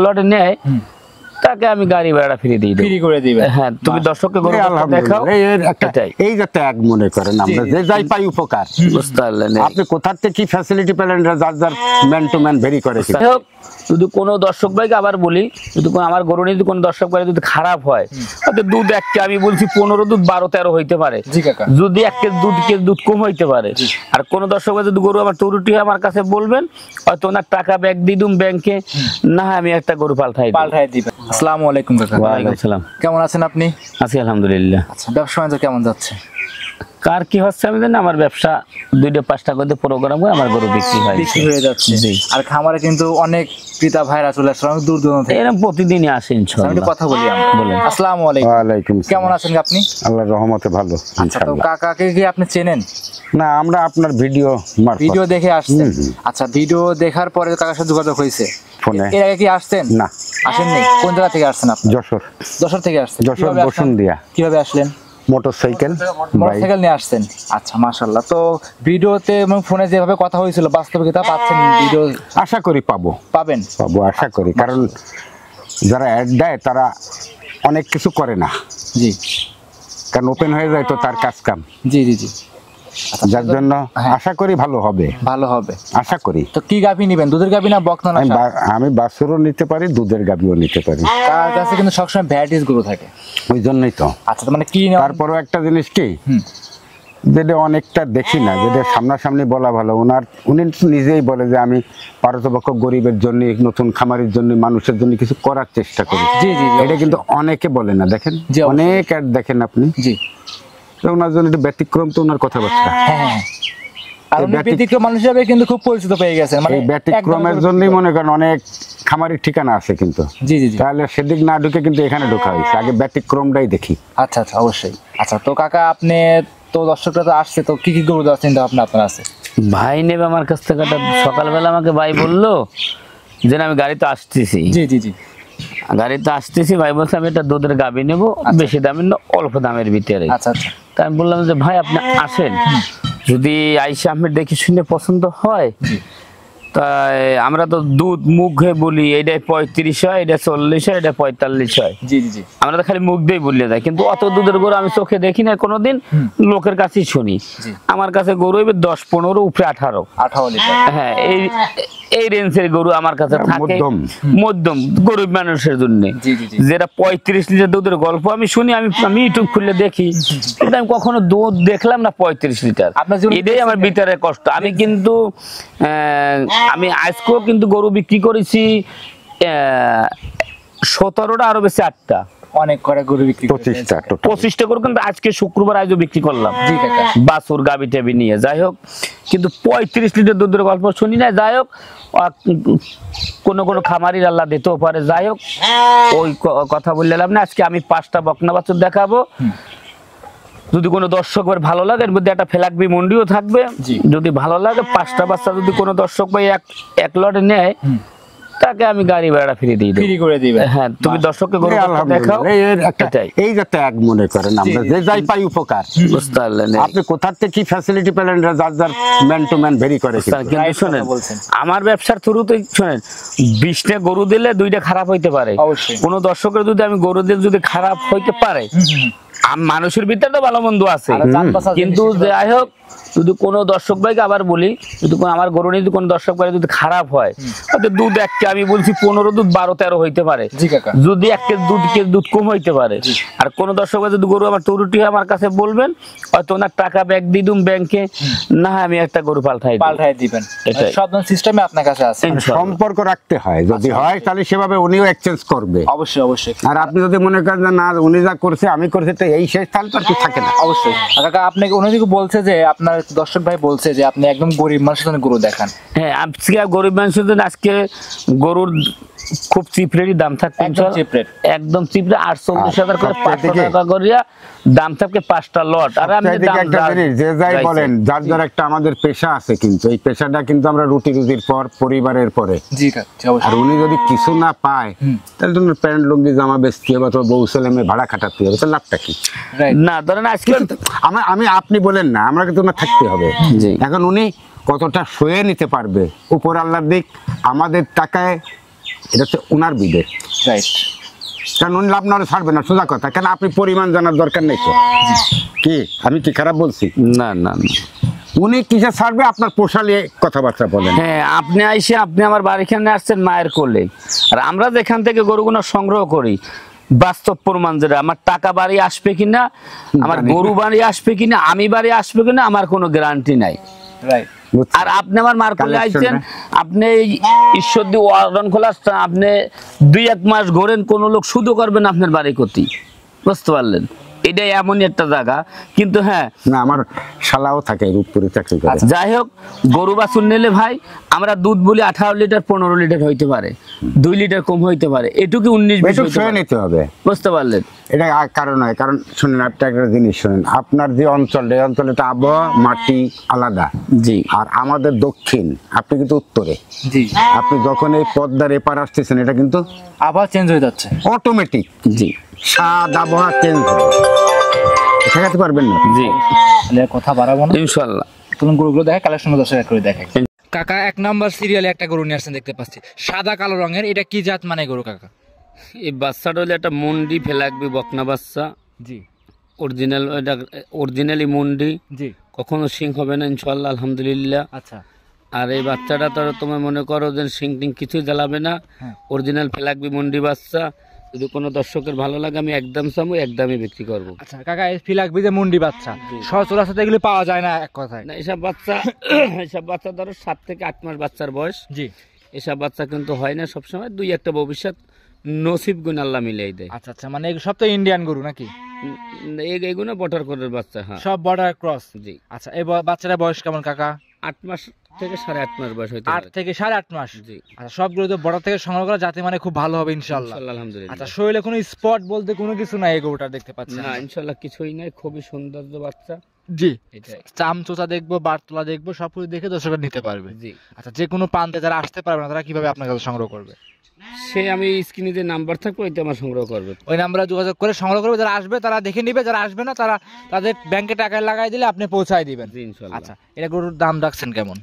লট নেয় তাকে আমি গাড়ি ভাড়া ফ্রি দিয়ে দেব, ফ্রি করে দিবেন। হ্যাঁ তুমি দর্শককে গরু দেখাও। এই যে ত্যাগ মনে করেন আমরা যে যাই পাই উপকার, বুঝতে পারলেন? আপনি কোথা থেকে কি ফ্যাসিলিটি পেলেন যার যার ম্যান টু ম্যান ভেরি করে। যদি কোনো দর্শক ভাইকে আবার বলি, যদি আমার গরু নিয়ে যদি কোনো দর্শক ভাই যদি খারাপ হয়, হয়তো দুধ একটা আমি বলছি 15 দুধ 12-13 হইতে পারে, যদি 1 কেজি দুধ কম হইতে পারে। আর কোন দর্শক ভাই যদি গরু আমার ত্রুটি হয় আমার কাছে বলবেন, হয়তো ওনার টাকা ব্যাগ দিয়ে দিম ব্যাংকে, না আমি একটা গরু পাল্টাই দিবেন। আসসালামু আলাইকুম কাকা। ওয়ালাইকুম আসসালাম। কেমন আছেন আপনি? আছি আলহামদুলিল্লাহ। আচ্ছা, ব্যবসা বাণিজ্য কেমন যাচ্ছে? কার কি হচ্ছে আমি জানি, আমার ব্যবসা 2-5টা করে প্রোগ্রাম হয়, আমার গরু বিক্রি হয়ে যাচ্ছে। আর খামারে কিন্তু অনেক ক্রেতা ভাইরা চলে আসছে দূর দূরান্ত থেকে, এরকম প্রতিদিনই আসে ইনশাআল্লাহ। আমি কথা বলি। বলেন। আসসালামু আলাইকুম। ওয়ালাইকুম আসসালাম। কেমন আছেন আপনি? আল্লাহর রহমতে ভালো আচ্ছা, তো কাকাকে কি আপনি চেনেন? না, আমরা আপনার ভিডিও দেখে আসছেন। আচ্ছা, ভিডিও দেখার পরে কাকার সাথে যোগাযোগ হয়েছে ফোনে? এর আগে কি আসছেন? না, আসেননি। কোন জায়গা থেকে আসছেন আপনি? যশোর থেকে আসছেন। যশোর বসুন্দিয়া। কিভাবে আসলেন? মোটরসাইকেল নিয়ে আসছেন। আচ্ছা, মাশাআল্লাহ। তো ভিডিওতে এবং ফোনে যেভাবে কথা হয়েছিল, বাস্তবে কি তা পাচ্ছেন? ভিডিও আশা করি পাবেন, আশা করি। কারণ যারা অ্যাড দেয় তারা অনেক কিছু করে না, জি, কারণ ওপেন হয়ে যায় তো তার কাজ কাম। জি জি জি। যার জন্য আশা করি ভালো হবে, আশা করি। তো কি গাভী নেবেন, দুধের গাভী না বকনা? আমি বাছুরও নিতে পারি, দুধের গাভীও নিতে পারি। তার কাছে কিন্তু সবসময় ভ্যারাইটিস গরু থাকে, ওই জন্যই তো। আচ্ছা, মানে কি তারপরও একটা জিনিস কি, যেটা অনেকটা দেখি না, যেটা সামনাসামনি বলা ভালো। উনি নিজেই বলে যে আমি পারতপক্ষ গরিবের জন্য, নতুন খামারের জন্য, মানুষের জন্য কিছু করার চেষ্টা করি। এটা কিন্তু অনেকে বলে না, দেখেন অনেক অ্যাড দেখেন আপনি। জি, ওনার জন্য একটু ব্যতিক্রম তো ওনার কথাবার্তা। ব্যতিক্রম মানুষ হিসেবে কিন্তু খুব পরিচিত পেয়ে গেছেন। মানে ব্যতিক্রমের জন্যই মনে করেন অনেক খামারের ঠিকানা আছে, কিন্তু তাহলে সেদিক না ঢুকে কিন্তু এখানে ঢোকা হয়েছে। আগে ব্যতিক্রমটাই দেখি। আচ্ছা আচ্ছা, অবশ্যই। আচ্ছা, তো কাকা আপনি তো দর্শকরা তো আসছে, তো কি কি গরু দেওয়ার চিন্তা ভাবনা আপনার আছে? ভাই নেবে আমার কাছ থেকে। সকালবেলা আমাকে ভাই বললো যে আমি গাড়িতে আসতেছি। জি জি জি। গাড়িতে আসতেছি, ভাই বলছে আমি একটা দুধের গাভী নেবো, বেশি দামের না, অল্প দামের ভিতরে। আচ্ছা আচ্ছা। তা আমি বললাম যে ভাই আপনি আসেন, যদি আইসা আমি দেখে শুনে পছন্দ হয়, তাই আমরা তো দুধ মুখ হয়ে বলি, এটাই 35 হয়, এটা 40 হয়, এটা 45 হয়। জি জি জি। আমরা তো খালি মুখ দিয়ে বললে যাই, কিন্তু অত দুধের গরু আমি চোখে দেখি না কোনোদিন, লোকের কাছেই শুনি। আমার কাছে গরু হইবে 10-15 উপরে 18 লিটার। হ্যাঁ, এই রেঞ্জের গরু আমার কাছে থাকে, মধ্যম গরিব মানুষের জন্য। যেটা 35 লিটার দুধের গল্প আমি শুনি, আমি ইউটিউব খুললে দেখি, কিন্তু আমি কখনো দুধ দেখলাম না 35 লিটার। এটাই আমার ভিতরে কষ্ট। আমি কিন্তু আমি আজকেও কিন্তু গরু বিক্রি করেছি 17টা, আরো বেশি 8টা, অনেক করে গরু বিক্রি, 25টা গরু কিন্তু আজকে শুক্রবার আজও বিক্রি করলাম, বাছুর গাভী টাভি নিয়ে। যাই হোক, কিন্তু 35 লিটার দুধের গল্প শুনি না। যাই হোক, কোনো খামারির আল্লাহ দিতেও পারে। যাই হোক, ওই কথা বললাম না। আজকে আমি 5টা বকনা বাছুর দেখাবো। যদি কোনো দর্শকের ভালো লাগে, এর মধ্যে একটা ফেলাকবি মন্ডিও থাকবে। যদি ভালো লাগে, 5টা বাচ্চা যদি কোনো দর্শক ভাই এক লটে নেয়, তাকে আমি গাড়ি ভাড়া ফ্রি দিয়ে দেব, হ্যাঁ তুমি দর্শককে গরু দেখাও। এই যে ত্যাগ মনে করেন আমরা যে যাই পাই উপকার, বুঝতে পারলেন? আপনি কোথা থেকে কি ফ্যাসিলিটি পেলেন যার যার ম্যান টু ম্যান ভেরি করে। কিন্তু শোনেন, আমার ব্যবসার শুরুতে শোনেন, 20টা গরু দিলে 2টা খারাপ হইতে পারে। কোনো দর্শকের যদি আমি গরু দিলে যদি খারাপ হইতে পারে, মানুষের ভিতরে তো ভালো মন্দ আছে, কিন্তু যাই হোক, যদি কোনো দর্শক ভাইকে আবার বলি, যদি আমার গরু নিয়ে কোনো দর্শক ভাই যদি খারাপ হয়, হয়তো দুধ একটা আমি বলছি 15 দুধ 12-13 হইতে পারে, যদি 1 কেজি দুধ কম হইতে পারে। আর কোন দর্শক ভাই যদি গরু আমার ত্রুটি হয় আমার কাছে বলবেন, হয়তো ওনার টাকা ব্যাগ দিয়ে দিম ব্যাংকে, না আমি একটা গরু পাল্টাই দিবেন। সব সিস্টেমে আপনার কাছে আছে, সম্পর্ক রাখতে হয়। যদি হয় তাহলে সেভাবে উনিও এক্সচেঞ্জ করবে, অবশ্যই অবশ্যই। আর আপনি যদি মনে করেন যে না উনি যা করছে আমি করছি, তো এই শেষ, তাহলে তো আর কি থাকে না। অবশ্যই। কাকা আপনাকে উনি বলছে যে আপনার দর্শক ভাই বলছে যে আপনি একদম গরিব মানুষের জন্য গরু দেখান। হ্যাঁ, আজকে গরিব মানুষের জন্য আজকে গরুর খুব চিপরেরই দাম থাকবে, একদম চিপরে 48,000 করে 500 টাকা করিয়া দাম থাকবে 5টা লট। আর আমি যে যাই বলেন, যার যার একটা আমাদের পেশা আছে, কিন্তু এই পেশাটা কিন্তু আমরা রুটি রুজির পর, পরিবারের পরে। আর উনি যদি কিছু না পায়, তাহলে তোমার প্যান্ট লুঙ্গি জামা বেচতে হবে, অথবা বউ ছেলে মেয়ে ভাড়া খাটাতে হবে, তাহলে লাভটা কি? না ধরেন আজকে আমি আপনি বলেন না, আমরা কিন্তু থাকতে হবে। এখন উনি কতটা সয়ে নিতে পারবে উপর আল্লাহর দিক। আমাদের টাকায় এটা হচ্ছে ওনার বিদে, রাইট। কারণ উনি লাভ নাহলে ছাড়বে না, সোজা কথা। কেন আপনি পরিমাণ জানার দরকার নেই তো, কি আমি কি খারাপ বলছি? না না না। উনি কিসে ছাড়বে আপনার পোষালে কথাবার্তা বলেন। হ্যাঁ, আপনি আইসে আপনি আমার বাড়িখানে আসছেন মায়ের কোলে, আর আমরা যেখান থেকে গরুগুলো সংগ্রহ করি বাস্তব প্রমাণ যেটা, আমার টাকা বাড়ি আসবে কিনা, আমার গরু বাড়ি আসবে কিনা, আমি বাড়ি আসবে কিনা, আমার কোনো গ্যারান্টি নাই। রাইট। আর আপনি আমার মার কোলে আইছেন, আপনি এই ঈশ্বর দিয়ে ওয়ারন খোলা, আপনি 2-1 মাস ঘোরেন, কোনো লোক শুধু করবেন আপনার বাড়ি ক্ষতি, বুঝতে পারলেন? এটাই এমনই একটা জায়গা। কিন্তু হ্যাঁ, না আমার শালাও থাকে রূপপুরে চাকরি করে। যাই হোক, গরু বাছুর নিলে ভাই আমরা দুধ বলি 18 লিটার 15 লিটার হইতে পারে, 2 লিটার কম হইতে পারে, এটুকু 19-20 হইতে পারে, নিতে হবে, বুঝতে পারলেন? এটা কারণ নয়। কারণ শুনেন, আপনি একটা জিনিস শুনেন, আপনার যে অঞ্চল, এই অঞ্চলে তো আবহাওয়া মাটি আলাদা। জি। আর আমাদের দক্ষিণ, আপনি কিন্তু উত্তরে। জি। আপনি যখন এই পদ্মার এপার আসতেছেন, এটা কিন্তু আবার চেঞ্জ হয়ে যাচ্ছে অটোমেটিক। জি। স্বাদ আবহাওয়া চেঞ্জ হবে, ঠেকাতে পারবেন না। জি, তাহলে কথা বাড়াবো না, ইনশাআল্লাহ। তুমি গরুগুলো দেখে কালেকশন দর্শক করে দেখে। কাকা 1 নাম্বার সিরিয়ালে একটা গরু নিয়ে আসছেন দেখতে পাচ্ছি, সাদা কালো রঙের, এটা কি জাত মানে গরু কাকা? এই বাচ্চাটা হলো একটা মন্ডি ফেলাকবি বকনা বাচ্চা, জি। অরিজিনাল, এটা অরিজিনালি মন্ডি, জি। কখনো সিং হবে না ইনশাআল্লাহ, আলহামদুলিল্লাহ। আচ্ছা। আর এই বাচ্চাটা তো তোমার মনে করো যে সিং টিং কিছুই জ্বালাবে না, হ্যাঁ। অরিজিনাল ফেলাকবি মন্ডি বাচ্চা। যদি কোনো দর্শকের ভালো লাগে আমি একদম চামু, একদমই বিক্রি করবো। আচ্ছা কাকা, এই ফিলাকবি যে মুন্ডি বাচ্চা, সচরাচর এগুলো পাওয়া যায় না এক কথায়। না, এসব বাচ্চা এসব বাচ্চা ধরো 7 থেকে 8 মাস বাচ্চার বয়স। জি। এসব বাচ্চা কিন্তু হয় না সবসময়, 2-1টা ভবিষ্যৎ নসিব গুণ আল্লাহ মিলিয়ে দেয়। আচ্ছা আচ্ছা, মানে সব তো ইন্ডিয়ান গরু নাকি? এগুলো বটার করের বাচ্চা। হ্যাঁ, সব বর্ডার ক্রস। জি। আচ্ছা, এই বাচ্চারা বয়স কেমন কাকা? 8 মাস থেকে 8.5 মাস বয়স হইতে 8 পারে। থেকে 8.5 মাস। জি। আচ্ছা, সবগুলো তো বর্ডার থেকে সংগ্রহ করা, যাতে মানে খুব ভালো হবে ইনশাআল্লাহ। ইনশাআল্লাহ, আলহামদুলিল্লাহ। আচ্ছা, শরীরে কোনো স্পট বলতে কোনো কিছু নাই এই গরুটা দেখতে পাচ্ছেন? না, ইনশাআল্লাহ কিছুই নাই, খুবই সৌন্দর্য বাচ্চা। জি। এটাই। চামচোচা দেখবো, বারতলা দেখবো, সবকিছু দেখে দর্শকরা নিতে পারবে। জি। আচ্ছা, যে কোনো প্রান্তে যারা আসতে পারবে না, তারা কিভাবে আপনার কাছে সংগ্রহ করবে? সে আমি স্ক্রিনে যে নাম্বার থাকবে ওইটা আমার সংগ্রহ করবে, ওই নাম্বারে যোগাযোগ করে সংগ্রহ করবে। যারা আসবে তারা দেখে নিবে, যারা আসবে না তারা তাদের ব্যাংকে টাকা লাগাই দিলে আপনি পৌঁছায় দিবেন। জি, ইনশাআল্লাহ। আচ্ছা, এটা গরুর দাম রাখছেন কেমন?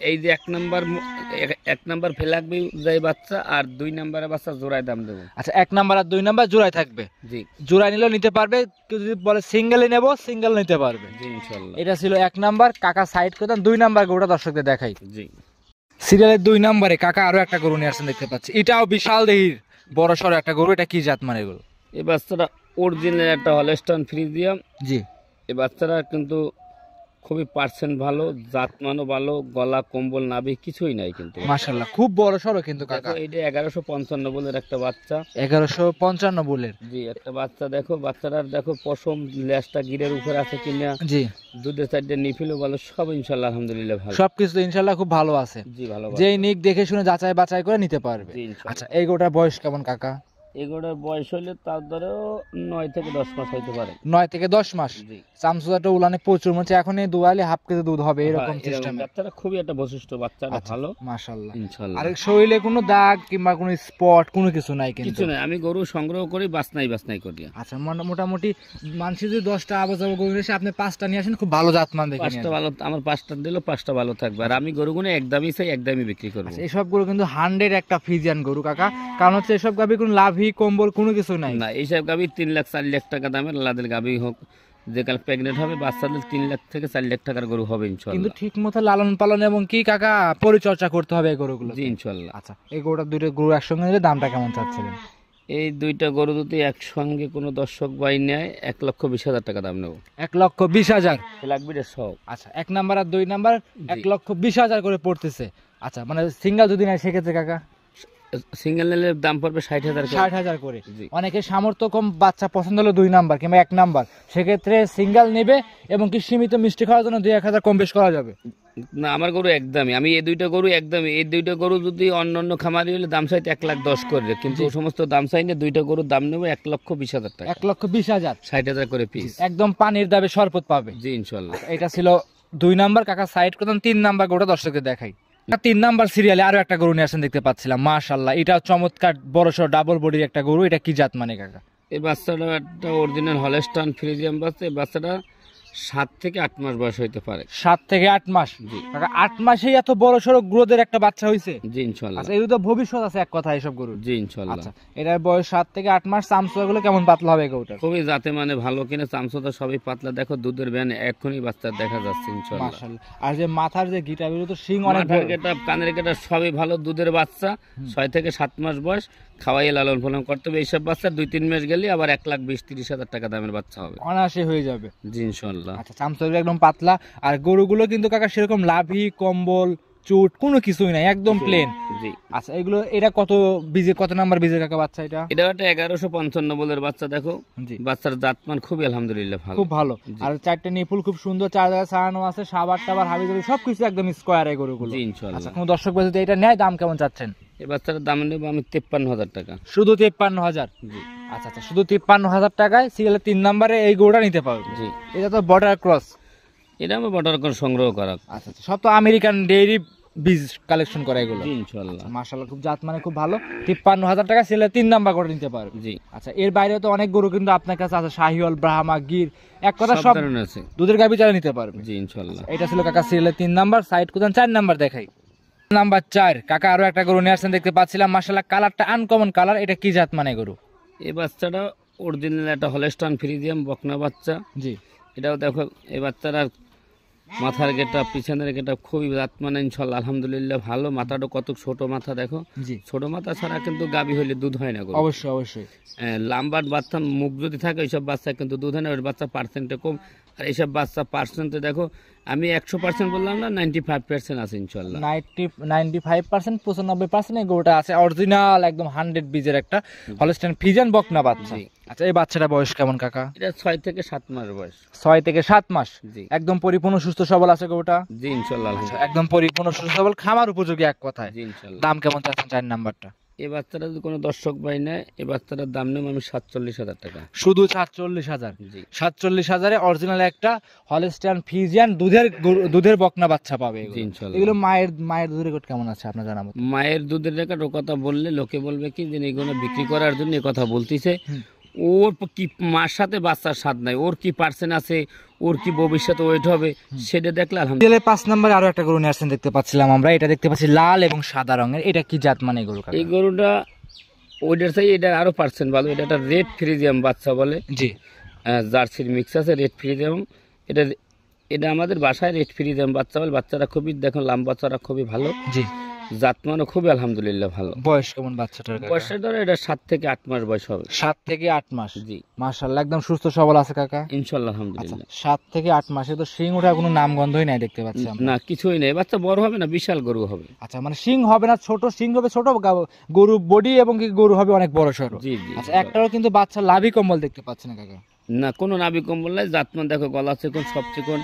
এই যে 1 নাম্বার ফেলাকবি যাই বাচ্চা, আর 2 নাম্বারের বাচ্চা জোড়ায় দাম দেবো। আচ্ছা, 1 নাম্বার আর 2 নাম্বার জোড়ায় থাকবে। জি। জোড়ায় নিলেও নিতে পারবে, কেউ যদি বলে সিঙ্গেলে নেবো, সিঙ্গেল নিতে পারবে। জি, ইনশাআল্লাহ। এটা ছিল 1 নাম্বার। কাকা সাইড করে দেন, 2 নাম্বার গরুটা দর্শকদের দেখাই। জি। সিরিয়ালের 2 নাম্বারে কাকা আরো একটা গরু নিয়ে আসছেন দেখতে পাচ্ছি, এটাও বিশাল দেহির বড় সড়ো একটা গরু। এটা কি জাত মানে গরু? এই বাচ্চাটা অরিজিনাল একটা হলস্টাইন ফ্রিজিয়ান। জি। এই বাচ্চাটা কিন্তু খুবই পার্সেন্ট ভালো, জাতমানও ভালো, গলা কম্বল নাভি কিছুই নাই কিন্তু। মাশাআল্লাহ, খুব বড় সড়ো কিন্তু কাকা। দেখো, এইটা 1155 বলের একটা বাচ্চা। 1155 বলের? জি, একটা বাচ্চা। দেখো বাচ্চাটার, দেখো পশম, লেজটা গিরের উপরে আছে কিনা, জি। দুধের সাইডে নিফিলও ভালো, সব ইনশাআল্লাহ আলহামদুলিল্লাহ ভালো। সবকিছু ইনশাআল্লাহ খুব ভালো আছে। জি, ভালো। যেই নিক দেখে শুনে যাচাই বাছাই করে নিতে পারবে। জি, ইনশাআল্লাহ। আচ্ছা, এই গরুটার বয়স কেমন কাকা? এগুলোর বয়স হইলে তার ধরো 9 থেকে 10 মাস হইতে পারে। 9 থেকে 10 মাস। জি। চামচুদাটা উলানে প্রচুর, মানে এখন এই দুয়ালে হাফ কেজি দুধ হবে এরকম হ্যাঁ, সিস্টেম। বাচ্চাটা খুবই একটা বৈশিষ্ট্য, বাচ্চাটা ভালো মাশাআল্লাহ। ইনশাআল্লাহ। আর শরীরে কোনো দাগ কিংবা কোনো স্পট কোনো কিছু নাই কিন্তু? কিছু নাই, আমি গরু সংগ্রহ করি, বাছনাই করি। আচ্ছা, মোটামুটি মানুষ যদি 10টা আবাজার গরু এসে আপনি 5টা নিয়ে আসেন, খুব ভালো জাতমান দেখে নিয়ে 5টা আসেন। ভালো, আমার 5টা দিলেও 5টা ভালো থাকবে। আর আমি গরুগুলো একদমই চাই, একদমই বিক্রি করবো। আচ্ছা, এসব গরু কিন্তু 100 একটা ফ্রিজিয়ান গরু কাকা, কারণ হচ্ছে এসব গাভী কোনো লাভি কম্বল কোনো কিছু নাই। না, এইসব গাভী 3 লাখ 4 লাখ টাকা দামের লাদের গাভী হোক, যে কাল প্রেগনেন্ট হবে বাচ্চাদের 3 লাখ থেকে 4 লাখ টাকার গরু হবে কিন্তু ইনশাআল্লাহ। ঠিক মতো লালন পালন এবং কি কাকা পরিচর্যা করতে হবে এই গরুগুলো। জি, ইনশাআল্লাহ। আচ্ছা, এই গরুটা দুইটা গরু একসঙ্গে নিলে দামটা কেমন চাচ্ছিলেন? এই 2টা গরু যদি একসঙ্গে কোনো দর্শক ভাই নেয় 1,20,000 টাকা দাম নেবো। 1,20,000? লাগবে রে সব। আচ্ছা, 1 নাম্বার আর 2 নাম্বার 1,20,000 করে পড়তেছে। আচ্ছা, মানে সিঙ্গেল যদি নেয় সেক্ষেত্রে কাকা? সিঙ্গেল নিলে দাম পড়বে 60,000 করে। 60,000 করে। জি। অনেকে সামর্থ্য কম, বাচ্চা পছন্দ হলো 2 নাম্বার কিংবা 1 নাম্বার, সেক্ষেত্রে সিঙ্গেল নেবে এবং কি সীমিত মিষ্টি খাওয়ার জন্য 2-1,000 কম বেশ করা যাবে। না, আমার গরু একদমই, আমি এই 2টা গরু একদমই, এই 2টা গরু যদি অন্য খামারি হলে দাম চাইতে 1,10,000 করে, কিন্তু ও সমস্ত দাম চাই না, 2টা গরুর দাম নেবো 1,20,000 টাকা। 1,20,000? 60,000 করে পিস। একদম পানির দামে শরবত পাবে। জি, ইনশাআল্লাহ। এটা ছিল 2 নাম্বার কাকা সাইড করতাম। 3 নাম্বার গরুটা দর্শকদের দেখাই। 3 নাম্বার সিরিয়ালে আরো একটা গরু নিয়ে আসেন দেখতে পাচ্ছিলাম, মাশাআল্লাহ, এটা চমৎকার বড়সড় ডাবল বডির একটা গরু। এটা কি জাত মানে কাকা? এই বাচ্চাটা একটা অরিজিনাল হলস্টাইন ফ্রিজিয়ান বাচ্চা। এই বাচ্চাটা 7 থেকে 8 মাস বয়স হইতে পারে। 7 থেকে 8 মাস। জি। কাকা 8 মাসেই এত বড় সড়ো গ্রোথের একটা বাচ্চা হইছে? জি ইনশাআল্লাহ। আচ্ছা, এর তো ভবিষ্যৎ আছে এক কথা এসব গরুর। জি ইনশাআল্লাহ। আচ্ছা, এটার বয়স 7 থেকে 8 মাস। চামচুয়াগুলো কেমন পাতলা হবে গরুটার? খুবই যাতে মানে ভালো কিনা, চামচটা সবই পাতলা, দেখো দুধের ব্যান এখনই বাচ্চা দেখা যাচ্ছে ইনশাআল্লাহ। মাশাআল্লাহ। আর যে মাথার যে গিটা, এগুলো তো শিং অনেক মাথার বড়। গেটআপ, কানের গেটআপ সবই ভালো, দুধের বাচ্চা, 6 থেকে 7 মাস বয়স, খাওয়াইয়ে লালন পালন করতে হবে। এইসব বাচ্চা 2-3 মাস গেলে আবার 1,20,000-30,000 টাকা দামের বাচ্চা হবে, অনায়াসে হয়ে যাবে। জি ইনশাআল্লাহ। আচ্ছা, চামচুয়াগুলো একদম পাতলা। আর গরুগুলো কিন্তু কাকা সেরকম লাভি, কম্বল, চুট কোনো কিছুই নাই, একদম প্লেন। জি। আচ্ছা, এগুলো এটা কত বীজে, কত নাম্বার বীজের কাকা বাচ্চা এটা? এটা একটা 1155 বলের বাচ্চা, দেখো জি, বাচ্চার জাতমান খুবই আলহামদুলিল্লাহ ভালো, খুব ভালো। আর 4টে নিপুল খুব সুন্দর, 4 জায়গায় ছাড়ানো আছে, সাবার টাবার হাবিজাবি সবকিছু একদম স্কোয়ার এই গরুগুলো। জি ইনশাআল্লাহ। আচ্ছা, কোনো দর্শক যদি এটা নেয়, দাম কেমন চাচ্ছেন? এই বাচ্চাটার দাম নেব আমি 53,000 টাকা। শুধু 53,000? জি। আচ্ছা আচ্ছা, শুধু 53,000 টাকায় সিরিয়ালের 3 নম্বরে এই গরুটা নিতে পারবে। জি। এটা তো বর্ডার ক্রস। এটা আমি বর্ডার করে সংগ্রহ করা। আচ্ছা আচ্ছা, সব তো আমেরিকান ডেইরি বীজ কালেকশন করা এগুলো। জি ইনশাআল্লাহ। মাশাআল্লাহ, খুব জাত মানে খুব ভালো। 53,000 টাকা সিরিয়ালের 3 নাম্বার করে নিতে পারবে। জি। আচ্ছা, এর বাইরেও তো অনেক গরু কিন্তু আপনার কাছে আছে, শাহিওয়াল, ব্রাহ্মা, গির, এক কথা সব ধরনের আছে। দুধের গাভী চারা নিতে পারবে। জি ইনশাআল্লাহ। এটা ছিল কাকা সিরিয়ালের 3 নাম্বার। সাইড কোথান 4 নাম্বার দেখাই। নাম্বার 4 কাকা আরো একটা গরু নিয়ে আসছেন দেখতে পাচ্ছিলাম। মাশাআল্লাহ, কালারটা আনকমন কালার। এটা কি জাত মানে গরু? এই বাচ্চাটা অরিজিনাল একটা হলস্টাইন ফ্রিজিয়াম বকনা বাচ্চা। জি। এটাও দেখো এই বাচ্চারা মাথার গেটা, পিছনের গেটা খুবই জাত মানে ইনশাআল্লাহ আলহামদুলিল্লাহ ভালো। মাথাটা কত ছোট মাথা দেখো, জি, ছোট মাথা ছাড়া কিন্তু গাবি হইলে দুধ হয় না গরু। অবশ্যই অবশ্যই। লাম্বার বাচ্চা মুখ যদি থাকে ওইসব বাচ্চা কিন্তু দুধ হয় না, ওই বাচ্চা পার্সেন্টে কম। আর এইসব বাচ্চা পার্সেন্টে দেখো আমি 100% বললাম না, 95% আছে ইনশাআল্লাহ। 95%, 95% এই গরুটা আছে অরিজিনাল একদম 100 বীজের একটা হলস্টাইন ফ্রিজিয়ান বকনা বাচ্চা। জি। আচ্ছা, এই বাচ্চাটা বয়স কেমন কাকা? এটা 6 থেকে 7 মাস বয়স। 6 থেকে 7 মাস। জি। একদম পরিপূর্ণ সুস্থ সবল আছে গরুটা? জি ইনশাআল্লাহ আলহামদুলিল্লাহ। একদম পরিপূর্ণ সুস্থ সবল, খামার উপযোগী এক কথায়। জি ইনশাআল্লাহ। দাম কেমন চাচ্ছেন 4 নাম্বারটা? এই বাচ্চাটা যদি কোনো দর্শক ভাই নেয়, এই বাচ্চাটার দাম নেব আমি 47,000 টাকা। শুধু 47,000? জি। 47,000-এ অরিজিনাল একটা হলস্টাইন ফ্রিজিয়ান দুধের বকনা বাচ্চা পাবে জি ইনশাআল্লাহ। এগুলো। মায়ের দুধের রেকর্ড কেমন আছে আপনার জানা মতো? মায়ের দুধের রেকর্ড ও কথা বললে লোকে বলবে কি যে এগুলো বিক্রি করার জন্য এই কথা বলতিছে। ওর কি মার সাথে বাচ্চার স্বাদ নাই, ওর কি পার্সেন্ট আছে, ওর কি ভবিষ্যতে ওয়েট হবে, সেটা দেখলে আলহামদুলিল্লাহ। 5 নম্বরে আরো একটা গরু নিয়ে আসছেন দেখতে পাচ্ছিলাম আমরা। এটা দেখতে পাচ্ছি লাল এবং সাদা রঙের। এটা কি জাত মানে গরু কাকা? এই গরুটা ওইটার চাই এটা আরো পার্সেন্ট ভালো। এটা একটা রেড ফ্রিজিয়াম বাচ্চা বলে, জি। জার্সির মিক্স আছে, রেড ফ্রিজিয়াম। এটা এটা আমাদের বাসায় রেড ফ্রিজিয়াম বাচ্চা বলে। বাচ্চারা খুবই দেখুন লাম্বা চড়া, খুবই ভালো, জি। জাতমানও খুবই আলহামদুলিল্লাহ ভালো। বয়স কেমন বাচ্চাটার কাকা? বয়সটা ধরো এটা 7 থেকে 8 মাস বয়স হবে। 7 থেকে 8 মাস। জি মাশাআল্লাহ, একদম সুস্থ সবল আছে কাকা ইনশাআল্লাহ আচ্ছা, আলহামদুলিল্লাহ। 7 থেকে 8 মাসে তো শিং ওঠার কোনো নাম গন্ধই নাই দেখতে পাচ্ছি আমরা। না কিছুই নেই, বাচ্চা বড় হবে না, বিশাল গরু হবে। আচ্ছা, মানে শিং হবে না ছোট, শিং হবে ছোট, গরু বডি এবং কি গরু হবে অনেক বড় সড়ো। জি জি। আচ্ছা, একটাও কিন্তু বাচ্চা লাভি কম্বল দেখতে পাচ্ছি না কাকা। না কোনো নাভি কম্বল নাই, জাতমান দেখো গলা চিকন, সব চিকন,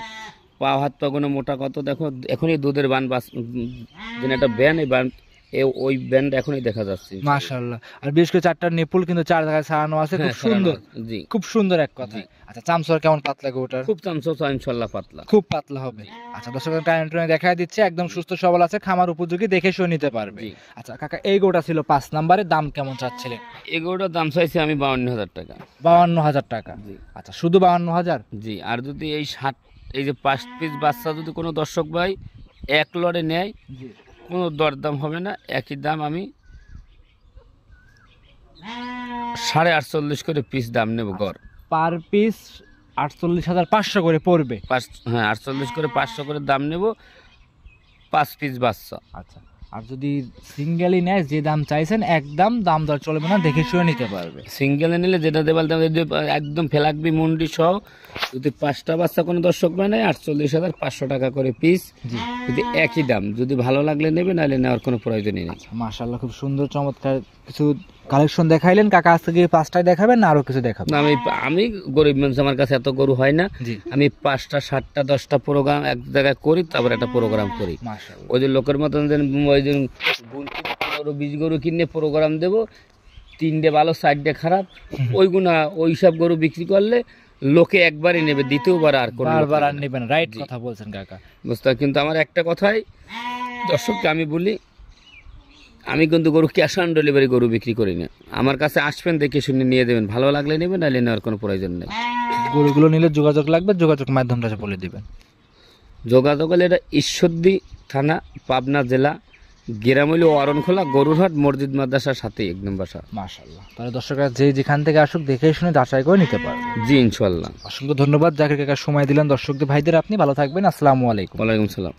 পা হাত পা কোনো মোটা কত দেখো। এখনই দুধের বান যেন একটা ব্যান, এই বান ওই ব্যান্ড এখনই দেখা যাচ্ছে মাশাআল্লাহ। আর বিশেষ করে 4টা নিপুল কিন্তু 4 জায়গায় ছাড়ানো আছে, খুব সুন্দর। জি খুব সুন্দর এক কথা। আচ্ছা, চামচর কেমন পাতলা গরুটার? খুব চামচা ইনশাআল্লাহ পাতলা, খুব পাতলা হবে। আচ্ছা, দর্শকের টাইম দেখাই দিচ্ছে, একদম সুস্থ সবল আছে, খামার উপযোগী, দেখে শুনে নিতে পারবে। জি। আচ্ছা কাকা, এই গরুটা ছিল 5 নম্বরে। দাম কেমন চাচ্ছিলেন? এই গরুটার দাম চাইছি আমি 52,000 টাকা। 52,000 টাকা? জি। আচ্ছা, শুধু 52,000? জি। আর যদি এই 60 এই যে 5 পিস বাচ্চা যদি কোনো দর্শক ভাই এক লড়ে নেয়, জি। কোনো দরদাম হবে না, একই দাম আমি 48,500 করে পিস দাম নেব গড়। পার পিস 48,500 করে পড়বে। হ্যাঁ 48 করে 500 করে দাম নেব 5 পিস বাচ্চা। আচ্ছা, আর যদি সিঙ্গেলই নেয়, যে দাম চাইছেন একদম দাম দর চলবে না, দেখে শুনে নিতে পারবে। সিঙ্গেলে নিলে যেটা দেবাল দাম একদম ফেলাকবি মুন্ডি সহ যদি 5টা বাচ্চা কোনো দর্শক ভাই নেয় 48,500 টাকা করে পিস। জি। যদি একই দাম, যদি ভালো লাগলে নেবে, নাহলে নেওয়ার কোনো প্রয়োজনই নেই। মাশাআল্লাহ, খুব সুন্দর চমৎকার কিছু কালেকশন দেখাইলেন কাকা। আজ থেকে 5টায় দেখাবেন না আরো কিছু দেখাবেন? না, আমি গরিব মানুষ, আমার কাছে এত গরু হয় না। জি। আমি 5টা 7টা 10টা প্রোগ্রাম এক জায়গায় করি, তারপর একটা প্রোগ্রাম করি। মাশাআল্লাহ। ওই যে লোকের মতন ওই যে গরু 20 গরু কিনে প্রোগ্রাম দেবো, 3টে ভালো 4টে খারাপ, ওইগুনা ওইসব গরু বিক্রি করলে লোকে একবারই নেবে, দ্বিতীয়বার আর কোনো বারবার আর নেবেন। রাইট কথা বলছেন কাকা। বুঝতে। কিন্তু আমার একটা কথাই দর্শককে আমি বলি, আমি কিন্তু গরু ক্যাশ অন ডেলিভারি গরু বিক্রি করি না। আমার কাছে আসবেন, দেখে শুনে নিয়ে দেবেন, ভালো লাগলে নেবেন, নাহলে নেওয়ার কোনো প্রয়োজন নেই। গরুগুলো নিলে যোগাযোগ লাগবে, যোগাযোগ মাধ্যমটা বলে দিবেন। যোগাযোগ হলে এটা ঈশ্বরদী থানা, পাবনা জেলা, গ্রাম হইল অরণখোলা, গরুরহাট, মসজিদ মাদ্রাসার সাথে একদম বাসা। মাশাআল্লাহ, তাহলে দর্শকরা যে যেখান থেকে আসুক দেখে শুনে যাচাই করে নিতে পারবে। জি ইনশাল্লাহ। অসংখ্য ধন্যবাদ জাকির কাকা, সময় দিলেন দর্শকদের ভাইদের। আপনি ভালো থাকবেন, আসসালামু আলাইকুম। ওয়ালাইকুম সালাম।